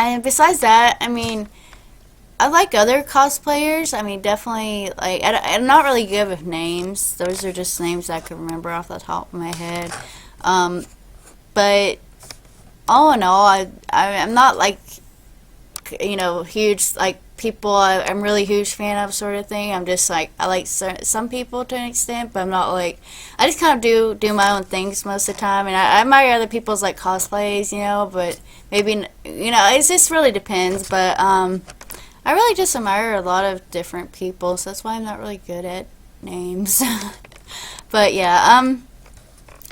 And besides that, I mean, I like other cosplayers. I mean, definitely, like, I'm not really good with names. Those are just names I can remember off the top of my head. Um, but all in all, I'm not like, huge, like, people I'm really huge fan of sort of thing. I'm just like, I like some people to an extent, but I'm not like, I just kind of do my own things most of the time. And I admire other people's, like, cosplays, but maybe, it just really depends. But, I really just admire a lot of different people, so that's why I'm not really good at names. But yeah,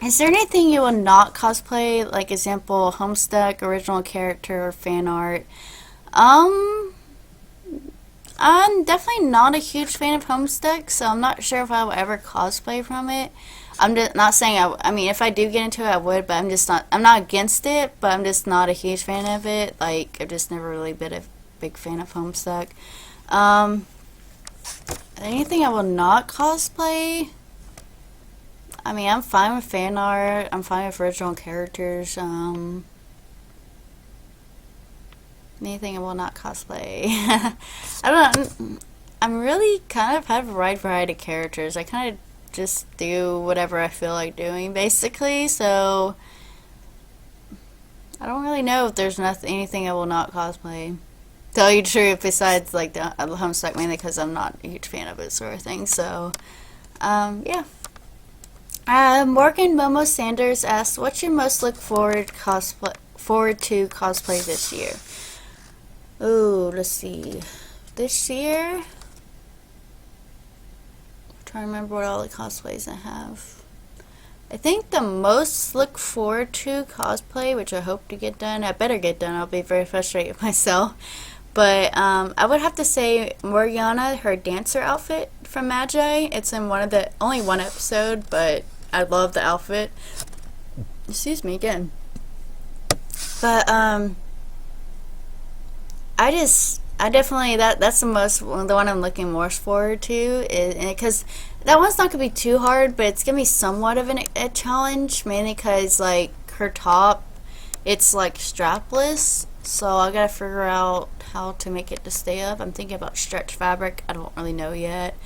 is there anything you will not cosplay? Like example, Homestuck, original character, or fan art? Um, I'm definitely not a huge fan of Homestuck, so I'm not sure if I will ever cosplay from it. I'm just not saying I mean, if I do get into it, I would, but I'm not against it, but I'm just not a huge fan of it. Like, I've just never really been a big fan of Homestuck. Um, Anything I will not cosplay? I mean, I'm fine with fan art. I'm fine with original characters. Anything I will not cosplay. I don't. I'm really kind of have a wide variety of characters. I kind of just do whatever I feel like doing, basically. So I don't really know if there's anything I will not cosplay. Tell you the truth, besides like the Homestuck, mainly because I'm not a huge fan of it, sort of thing. So, yeah. Morgan Momo Sanders asks, "What's your most look forward to cosplay this year?" Ooh, let's see. This year, I'm trying to remember what all the cosplays I have. I think the most look forward to cosplay, which I hope to get done. I better get done. I'll be very frustrated with myself. But I would have to say Morgana, her dancer outfit from Magi. It's in only one episode, but I love the outfit. Excuse me again. But I definitely that's the one I'm looking most forward to, because that one's not gonna be too hard, but it's gonna be somewhat of a challenge, mainly because like her top, it's like strapless, so I gotta figure out how to make it to stay up. I'm thinking about stretch fabric. I don't really know yet.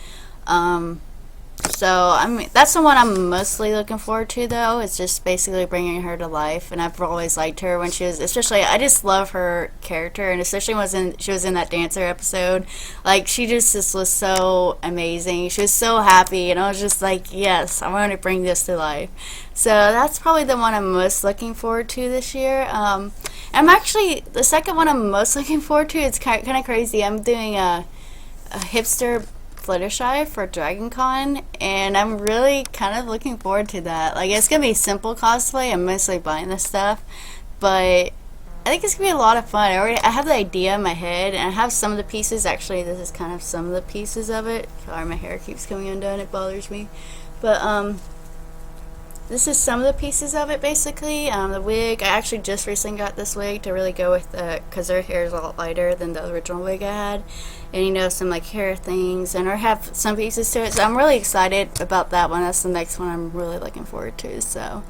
So I mean, that's the one I'm mostly looking forward to, though. It's just basically bringing her to life, and I've always liked her when she was, especially I just love her character, and especially when she was in that dancer episode. Like, she just was so amazing. She was so happy, and I was just like, yes, I want to bring this to life. So that's probably the one I'm most looking forward to this year. I'm actually the second one I'm most looking forward to. It's kind of crazy. I'm doing a hipster Fluttershy for Dragon Con, and I'm really kind of looking forward to that. Like, it's gonna be simple cosplay. I'm mostly buying this stuff, but I think it's gonna be a lot of fun. I have the idea in my head, and I have some of the pieces. Actually, this is kind of some of the pieces of it. Sorry, my hair keeps coming undone. It bothers me, but this is some of the pieces of it, basically. The wig, I actually just recently got this wig to really go with because her hair is a lot lighter than the original wig I had. And, some, like, hair things, and I have some pieces to it. So I'm really excited about that one. That's the next one I'm really looking forward to, so.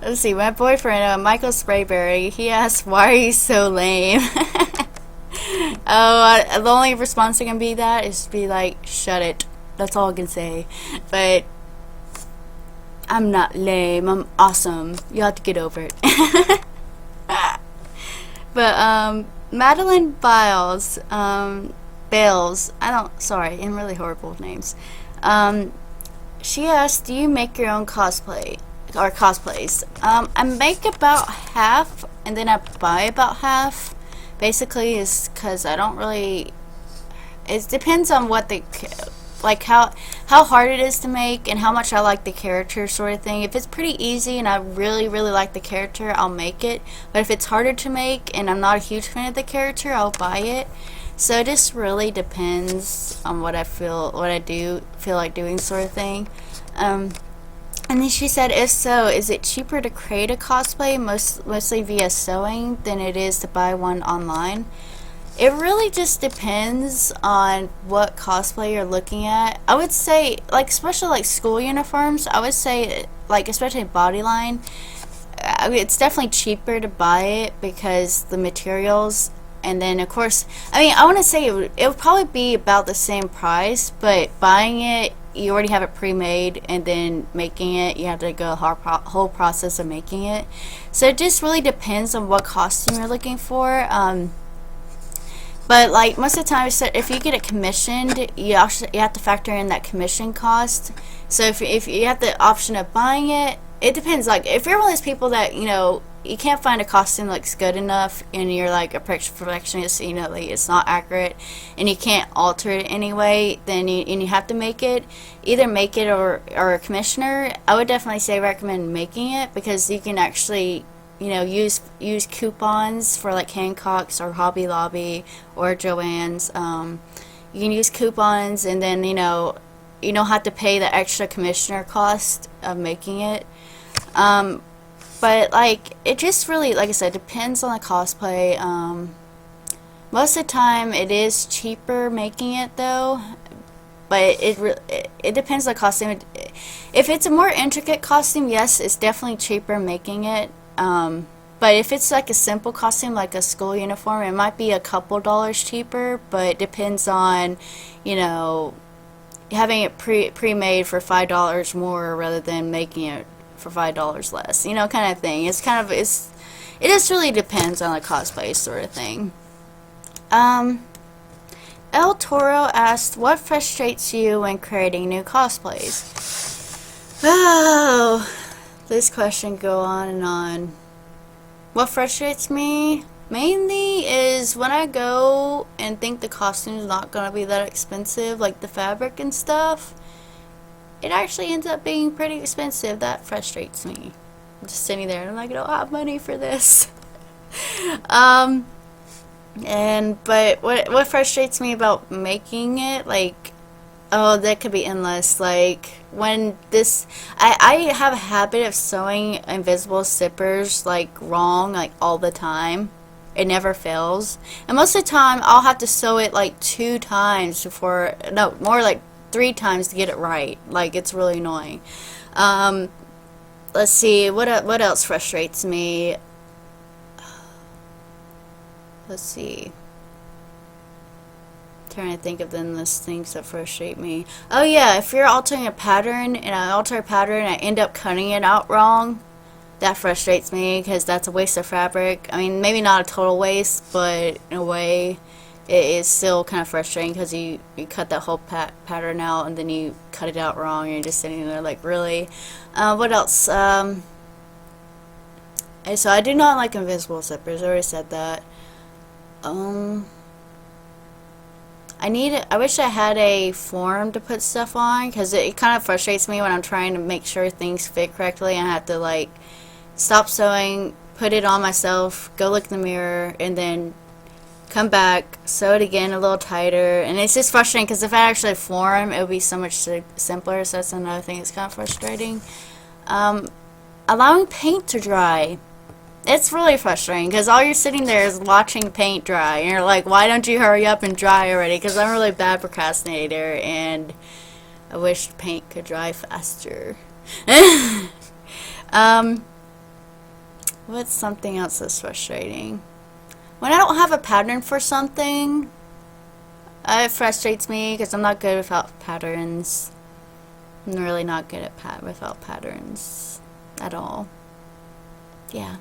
Let's see, my boyfriend, Michael Sprayberry, he asked, "Why are you so lame?" The only response I can be that is to be like, "Shut it." That's all I can say. But I'm not lame. I'm awesome. You have to get over it. But Madeline Bales. I'm really horrible with names. She asked, "Do you make your own cosplay or cosplays?" I make about half, and then I buy about half. Basically, is because I don't really. It depends on what like how hard it is to make and how much I like the character, sort of thing. If it's pretty easy and I really like the character, I'll make it. But if it's harder to make and I'm not a huge fan of the character, I'll buy it. So it just really depends on what I feel like doing, sort of thing. And then she said, "If so, is it cheaper to create a cosplay mostly via sewing than it is to buy one online?" It really just depends on what cosplay you're looking at. I would say, like, especially like school uniforms, I would say, like, especially Bodyline, I mean, it's definitely cheaper to buy it because the materials, and then of course, I mean, I want to say it would probably be about the same price, but buying it, you already have it pre-made, and then making it, you have to go whole process of making it. So it just really depends on what costume you're looking for. But like most of the time, if you get it commissioned, you have to factor in that commission cost. So if you have the option of buying it, it depends. Like if you're one of those people that you can't find a costume that looks good enough, and you're like a perfectionist, like it's not accurate, and you can't alter it anyway, then you have to make it. Either make it or a commissioner. I would definitely say recommend making it because you can actually use coupons for like Hancock's or Hobby Lobby or Joann's. You can use coupons, and then you don't have to pay the extra commissioner cost of making it. But like it just really, like I said, depends on the cosplay. Most of the time it is cheaper making it though, but it depends on the costume. If it's a more intricate costume, yes, it's definitely cheaper making it. But if it's like a simple costume, like a school uniform, it might be a couple dollars cheaper, but it depends on, having it pre-made for $5 more rather than making it for $5 less, kind of thing. It just really depends on the cosplay sort of thing. El Toro asked, what frustrates you when creating new cosplays? Oh, this question go on and on. What frustrates me mainly is when I go and think the costume's not gonna be that expensive, like the fabric and stuff. It actually ends up being pretty expensive. That frustrates me. I'm just sitting there and I'm like, I don't have money for this. But what frustrates me about making it, like, oh, that could be endless. Like when I have a habit of sewing invisible zippers like wrong, like all the time. It never fails, and most of the time I'll have to sew it like 2 times before, no, more like 3 times to get it right. Like it's really annoying. Let's see, what else frustrates me? Let's see. Trying to think of the endless things that frustrate me. Oh yeah, if you're altering a pattern and I alter a pattern and I end up cutting it out wrong, that frustrates me because that's a waste of fabric. I mean, maybe not a total waste, but in a way it is still kind of frustrating because you cut that whole pattern out and then you cut it out wrong and you're just sitting there like, really? What else? So I do not like invisible zippers. I already said that. I wish I had a form to put stuff on, because it kind of frustrates me when I'm trying to make sure things fit correctly and I have to like stop sewing, put it on myself, go look in the mirror, and then come back, sew it again a little tighter. And it's just frustrating because if I actually had a form, it would be so much simpler. So that's another thing that's kind of frustrating. Allowing paint to dry. It's really frustrating because all you're sitting there is watching paint dry, and you're like, why don't you hurry up and dry already? Because I'm a really bad procrastinator and I wish paint could dry faster. What's something else that's frustrating? When I don't have a pattern for something, it frustrates me because I'm not good without patterns. I'm really not good at without patterns at all. Yeah.